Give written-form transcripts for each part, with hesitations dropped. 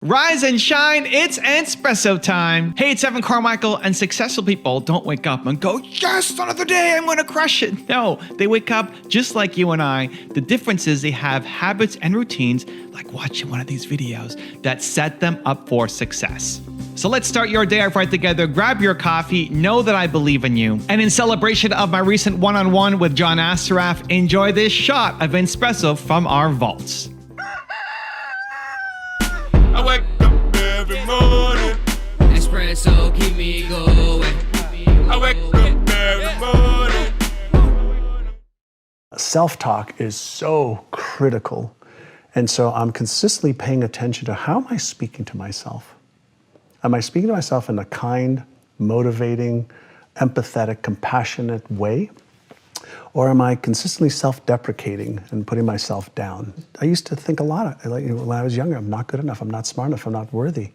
Rise and shine, it's Entspresso time. Hey, it's Carmichael, and successful people don't wake up and go, yes, another day, I'm gonna crush it. No, they wake up just like you and I. The difference is they have habits and routines, like watching one of these videos, that set them up for success. So let's start your day off right together. Grab your coffee, know that I believe in you. And in celebration of my recent one-on-one with John Assaraf, enjoy this shot of Entspresso from our vaults. I wake up every morning. Espresso keep me going. I wake up every morning. Self-talk is so critical. And so I'm consistently paying attention to how am I speaking to myself? Am I speaking to myself in a kind, motivating, empathetic, compassionate way? Or am I consistently self-deprecating and putting myself down? I used to think a lot, when I was younger, I'm not good enough, I'm not smart enough, I'm not worthy.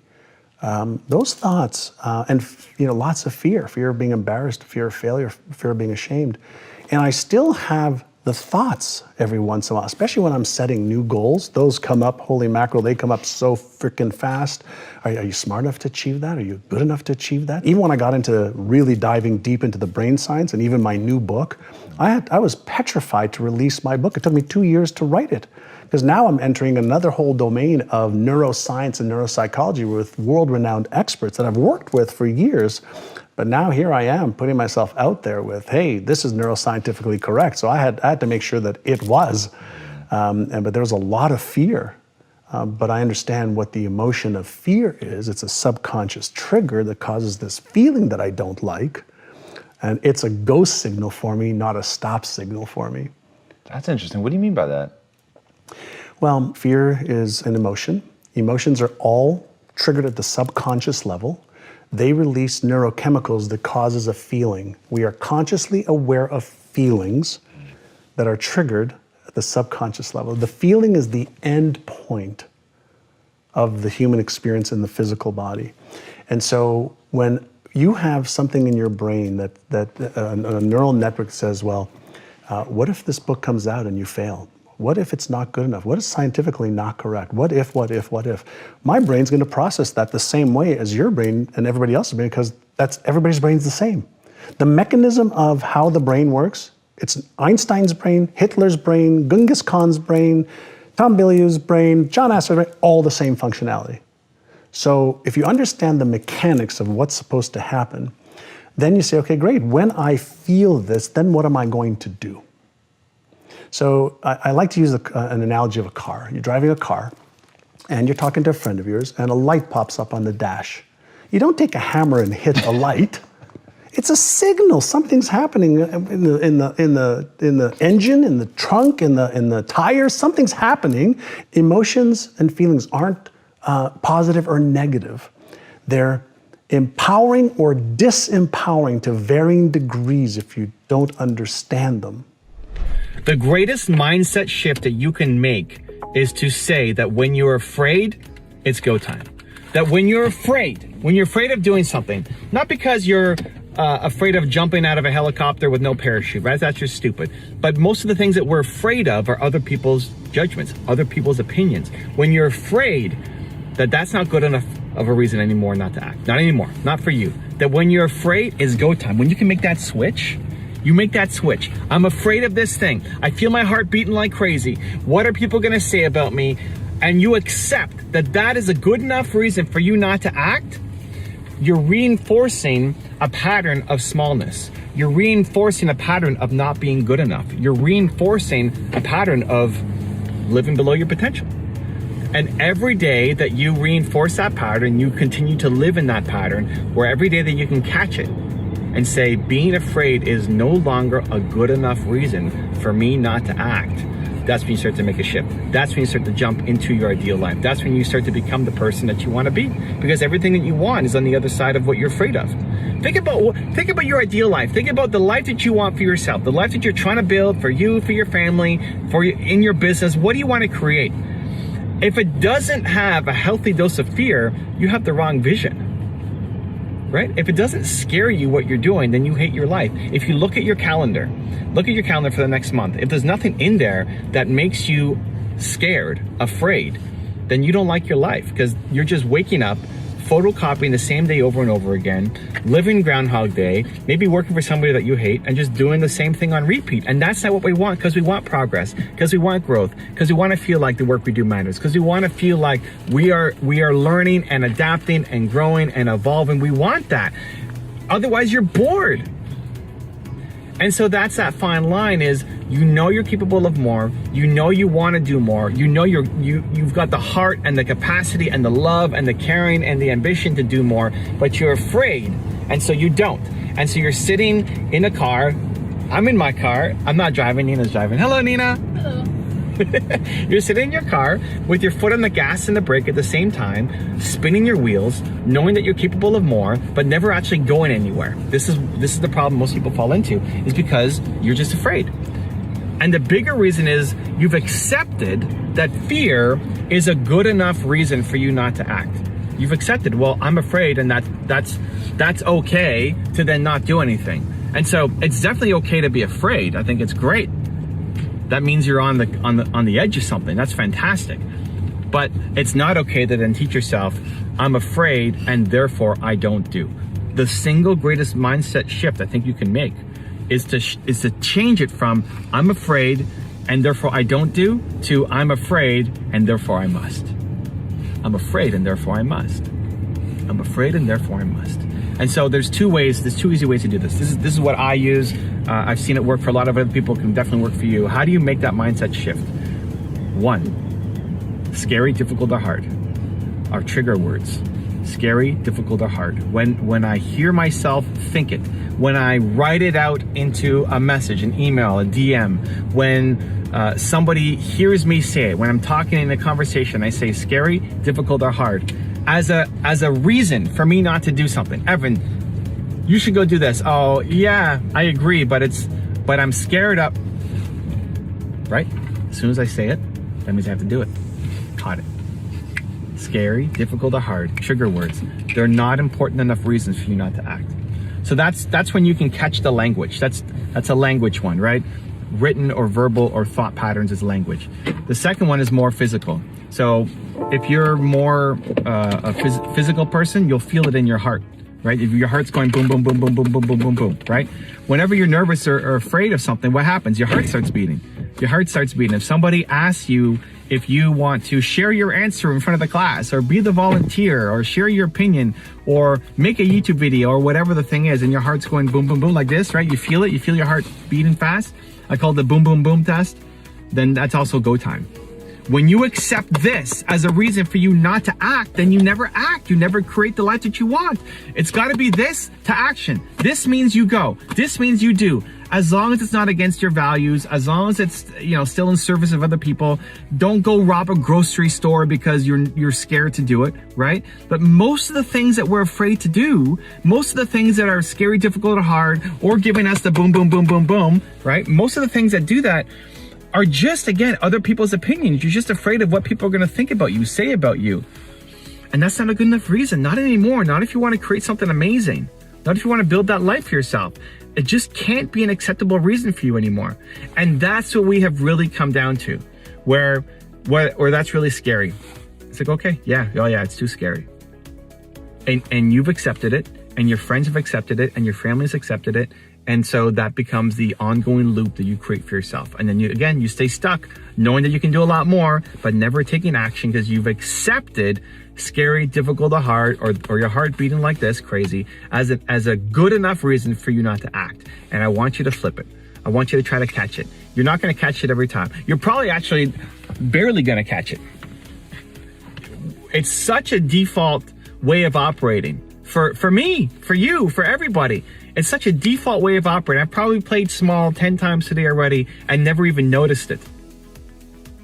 Those thoughts, and lots of fear of being embarrassed, fear of failure, fear of being ashamed. And I still have the thoughts every once in a while, especially when I'm setting new goals. Those come up, holy mackerel, they come up so freaking fast. Are you smart enough to achieve that? Are you good enough to achieve that? Even when I got into really diving deep into the brain science and even my new book, I was petrified to release my book. It took me 2 years to write it, because now I'm entering another whole domain of neuroscience and neuropsychology with world-renowned experts that I've worked with for years. But now here I am putting myself out there with, hey, this is neuroscientifically correct. So I had to make sure that it was. But there was a lot of fear. But I understand what the emotion of fear is. It's a subconscious trigger that causes this feeling that I don't like. And it's a go signal for me, not a stop signal for me. That's interesting. What do you mean by that? Well, fear is an emotion. Emotions are all triggered at the subconscious level. They release neurochemicals that causes a feeling. We are consciously aware of feelings that are triggered at the subconscious level. The feeling is the end point of the human experience in the physical body. And so when you have something in your brain that a neural network says, well, what if this book comes out and you fail? What if it's not good enough? What is scientifically not correct? What if? My brain's going to process that the same way as your brain and everybody else's brain, because everybody's brain's the same. The mechanism of how the brain works, it's Einstein's brain, Hitler's brain, Genghis Khan's brain, Tom Bilyeu's brain, John Assaraf's brain, all the same functionality. So if you understand the mechanics of what's supposed to happen, then you say, okay, great, when I feel this, then what am I going to do? So I like to use an analogy of a car. You're driving a car, and you're talking to a friend of yours, and a light pops up on the dash. You don't take a hammer and hit the light. It's a signal. Something's happening in the engine, in the trunk, in the tires. Something's happening. Emotions and feelings aren't positive or negative. They're empowering or disempowering to varying degrees if you don't understand them. The greatest mindset shift that you can make is to say that when you're afraid, it's go time. That when you're afraid of doing something, not because you're afraid of jumping out of a helicopter with no parachute, right? That's just stupid. But most of the things that we're afraid of are other people's judgments, other people's opinions. When you're afraid that that's not good enough of a reason anymore not to act. Not anymore, not for you. That when you're afraid is go time. When you can make that switch, you make that switch. I'm afraid of this thing. I feel my heart beating like crazy. What are people gonna say about me? And you accept that that is a good enough reason for you not to act. You're reinforcing a pattern of smallness. You're reinforcing a pattern of not being good enough. You're reinforcing a pattern of living below your potential. And every day that you reinforce that pattern, you continue to live in that pattern, where every day that you can catch it and say, being afraid is no longer a good enough reason for me not to act. That's when you start to make a shift. That's when you start to jump into your ideal life. That's when you start to become the person that you want to be, because everything that you want is on the other side of what you're afraid of. Think about your ideal life. Think about the life that you want for yourself, the life that you're trying to build for you, for your family, in your business. What do you want to create? If it doesn't have a healthy dose of fear, you have the wrong vision. Right? If it doesn't scare you what you're doing, then you hate your life. If you look at your calendar for the next month, if there's nothing in there that makes you scared, afraid, then you don't like your life, because you're just waking up, photocopying the same day over and over again, living Groundhog Day, maybe working for somebody that you hate, and just doing the same thing on repeat. And that's not what we want, because we want progress, because we want growth, because we want to feel like the work we do matters, because we want to feel like we are learning and adapting and growing and evolving. We want that. Otherwise, you're bored. And so that's that fine line, is you know you're capable of more, you know you want to do more, you know you've got the heart and the capacity and the love and the caring and the ambition to do more, but you're afraid, and so you don't. And so you're sitting in a car. I'm in my car. I'm not driving, Nina's driving. Hello, Nina. Hello. You're sitting in your car with your foot on the gas and the brake at the same time, spinning your wheels, knowing that you're capable of more, but never actually going anywhere. This is the problem most people fall into, is because you're just afraid. And the bigger reason is you've accepted that fear is a good enough reason for you not to act. You've accepted, well, I'm afraid, and that's okay to then not do anything. And so it's definitely okay to be afraid. I think it's great. That means you're on the edge of something. That's fantastic. But it's not okay to then teach yourself, I'm afraid and therefore I don't do. The single greatest mindset shift I think you can make is to change it from I'm afraid and therefore I don't do to I'm afraid and therefore I must. I'm afraid and therefore I must. I'm afraid and therefore I must. And so there's two easy ways to do this. This is what I use. I've seen it work for a lot of other people. It can definitely work for you. How do you make that mindset shift? 1, scary, difficult, or hard are trigger words. Scary, difficult, or hard. When I hear myself think it, when I write it out into a message, an email, a DM, when somebody hears me say it, when I'm talking in a conversation, I say scary, difficult, or hard. As a reason for me not to do something. Evan, you should go do this. Oh yeah, I agree, but I'm scared up. Right? As soon as I say it, that means I have to do it. Caught it. Scary, difficult, or hard. Trigger words. They're not important enough reasons for you not to act. So that's when you can catch the language. That's a language one, right? Written or verbal or thought patterns is language. The second one is more physical. So if you're more a physical person, you'll feel it in your heart, right? If your heart's going boom, boom, boom, boom, boom, boom, boom, boom, boom, right? Whenever you're nervous or afraid of something, what happens? Your heart starts beating. Your heart starts beating. If somebody asks you if you want to share your answer in front of the class, or be the volunteer, or share your opinion, or make a YouTube video, or whatever the thing is, and your heart's going boom, boom, boom like this, right? You feel it. You feel your heart beating fast. I call it the boom, boom, boom test. Then that's also go time. When you accept this as a reason for you not to act, then you never act. You never create the life that you want. It's got to be this to action. This means you go. This means you do. As long as it's not against your values, as long as it's, still in service of other people, don't go rob a grocery store because you're scared to do it, right? But most of the things that we're afraid to do, most of the things that are scary, difficult, or hard, or giving us the boom, boom, boom, boom, boom, right? Most of the things that do that are just, again, other people's opinions. You're just afraid of what people are going to think about you, say about you. And that's not a good enough reason. Not anymore. Not if you want to create something amazing. Not if you want to build that life for yourself. It just can't be an acceptable reason for you anymore. And that's what we have really come down to, where that's really scary. It's like, okay, yeah, oh yeah, it's too scary. And you've accepted it, and your friends have accepted it, and your family's accepted it. And so that becomes the ongoing loop that you create for yourself. And then you stay stuck knowing that you can do a lot more, but never taking action because you've accepted scary, difficult, or hard, or your heart beating like this, crazy, as a good enough reason for you not to act. And I want you to flip it. I want you to try to catch it. You're not going to catch it every time. You're probably actually barely going to catch it. It's such a default way of operating. For me, for you, for everybody. It's such a default way of operating. I've probably played small 10 times today already and never even noticed it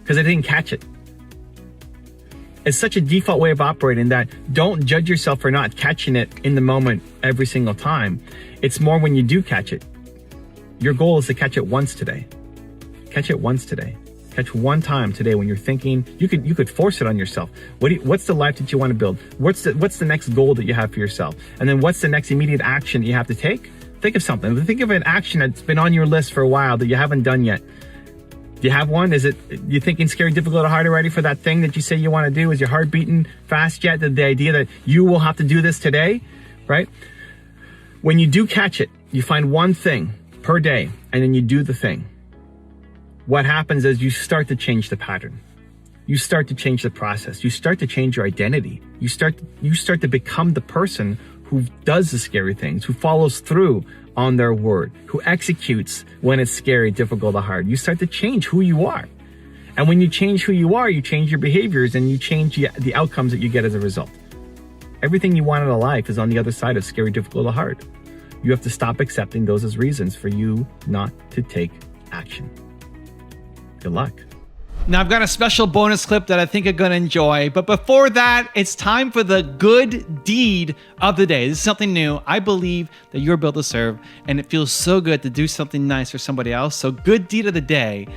because I didn't catch it. It's such a default way of operating that don't judge yourself for not catching it in the moment every single time. It's more when you do catch it. Your goal is to catch it once today. Catch it once today. Catch one time today when you're thinking. You could force it on yourself. What's the life that you want to build? What's the next goal that you have for yourself? And then what's the next immediate action that you have to take? Think of something. Think of an action that's been on your list for a while that you haven't done yet. Do you have one? Is it, you thinking scary, difficult, or hard already for that thing that you say you want to do? Is your heart beating fast yet? The idea that you will have to do this today, right? When you do catch it, you find one thing per day, and then you do the thing. What happens is you start to change the pattern. You start to change the process. You start to change your identity. You start to become the person who does the scary things, who follows through on their word, who executes when it's scary, difficult, or hard. You start to change who you are. And when you change who you are, you change your behaviors and you change the outcomes that you get as a result. Everything you want in a life is on the other side of scary, difficult, or hard. You have to stop accepting those as reasons for you not to take action. Good luck. Now, I've got a special bonus clip that I think you're going to enjoy. But before that, it's time for the good deed of the day. This is something new. I believe that you're built to serve, and it feels so good to do something nice for somebody else. So good deed of the day.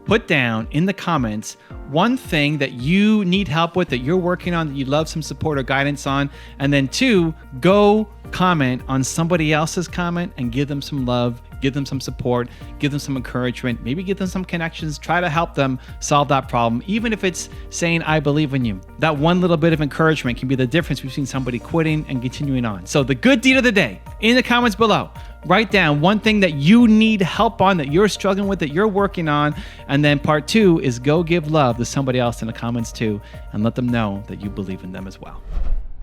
Put down in the comments one thing that you need help with, that you're working on, that you'd love some support or guidance on. And then 2, go comment on somebody else's comment and give them some love, give them some support, give them some encouragement, maybe give them some connections, try to help them solve that problem. Even if it's saying, I believe in you. That one little bit of encouragement can be the difference between somebody quitting and continuing on. So the good deed of the day, in the comments below, write down one thing that you need help on, that you're struggling with, that you're working on. And then part 2 is go give love to somebody else in the comments too, and let them know that you believe in them as well.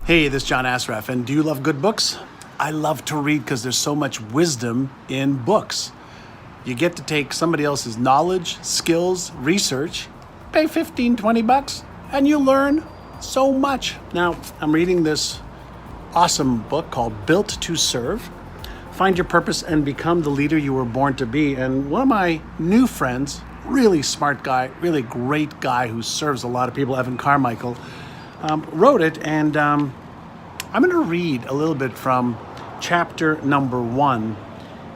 Hey, this is John Assaraf, and do you love good books? I love to read because there's so much wisdom in books. You get to take somebody else's knowledge, skills, research, pay $15, $20, and you learn so much. Now, I'm reading this awesome book called Built to Serve. Find your purpose and become the leader you were born to be. And one of my new friends, really smart guy, really great guy who serves a lot of people, Evan Carmichael, wrote it. And I'm going to read a little bit from chapter number 1.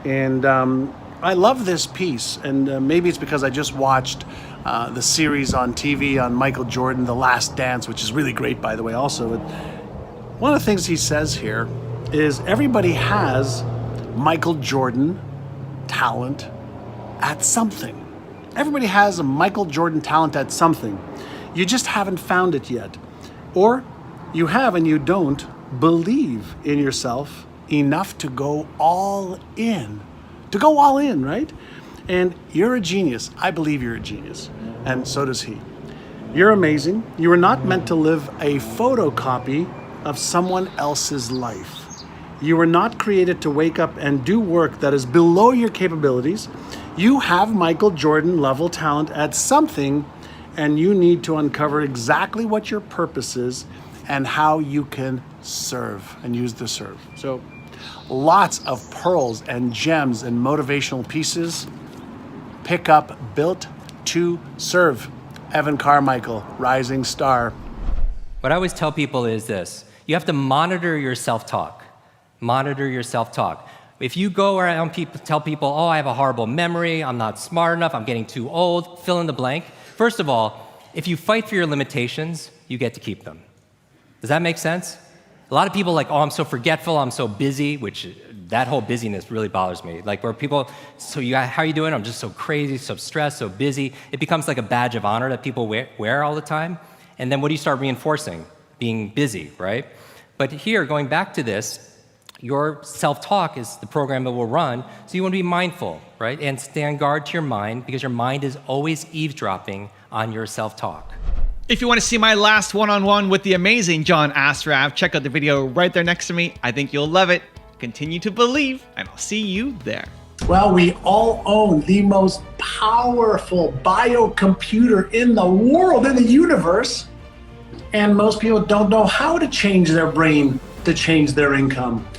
And I love this piece. And maybe it's because I just watched the series on TV on Michael Jordan, The Last Dance, which is really great, by the way, also. One of the things he says here is everybody has Michael Jordan talent at something. Everybody has a Michael Jordan talent at something. You just haven't found it yet. Or you have and you don't believe in yourself enough to go all in. To go all in, right? And you're a genius. I believe you're a genius. And so does he. You're amazing. You were not meant to live a photocopy of someone else's life. You were not created to wake up and do work that is below your capabilities. You have Michael Jordan level talent at something, and you need to uncover exactly what your purpose is and how you can serve and use the serve. So lots of pearls and gems and motivational pieces. Pick up Built to Serve. Evan Carmichael, rising star. What I always tell people is this: you have to monitor your self-talk. Monitor your self-talk. If you go around tell people, oh, I have a horrible memory, I'm not smart enough, I'm getting too old, fill in the blank. First of all, if you fight for your limitations, you get to keep them. Does that make sense? A lot of people are like, oh, I'm so forgetful, I'm so busy, which that whole busyness really bothers me. Like where people, how are you doing? I'm just so crazy, so stressed, so busy. It becomes like a badge of honor that people wear all the time. And then what do you start reinforcing? Being busy, right? But here, going back to this, your self-talk is the program that will run, so you want to be mindful, right? And stand guard to your mind, because your mind is always eavesdropping on your self-talk. If you want to see my last one-on-one with the amazing John Assaraf, check out the video right there next to me. I think you'll love it. Continue to believe, and I'll see you there. Well, we all own the most powerful biocomputer in the world, in the universe. And most people don't know how to change their brain to change their income.